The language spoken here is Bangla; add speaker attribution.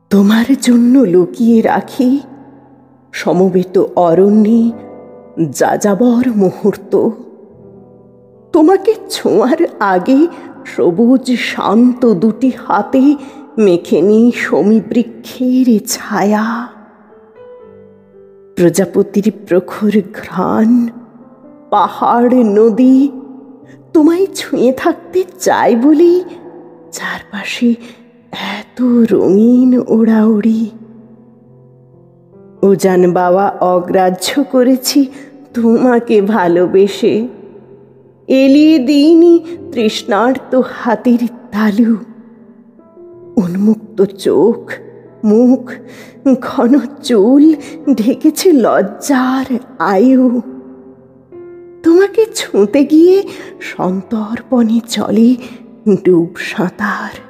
Speaker 1: তোমার জন্য লুকিয়ে রাখি সমবেত অরণ্যে যাযাবর মুহূর্ত। তোমাকে ছোঁয়ার আগে সবুজ শান্ত দুটি হাতে মেখে নি শমীবৃক্ষের ছায়া। প্রজাপতির প্রখর ঘ্রাণ, পাহাড় নদী তোমায় ছুঁয়ে থাকতে চাই বলেই চারপাশে এত রঙিন ওড়াউড়ি। উজান বাওয়া অগ্রাহ্য করেছি তোমাকে ভালোবেসে, এলিয়ে দিইনি তৃষ্ণার্ত হাতের তালু। উন্মুক্ত চোখ, মুখ, ঘন চুল ঢেকেছে লজ্জার আয়ু। তোমাকে ছুঁতে গিয়ে সন্তর্পণে চলে ডুব সাঁতার।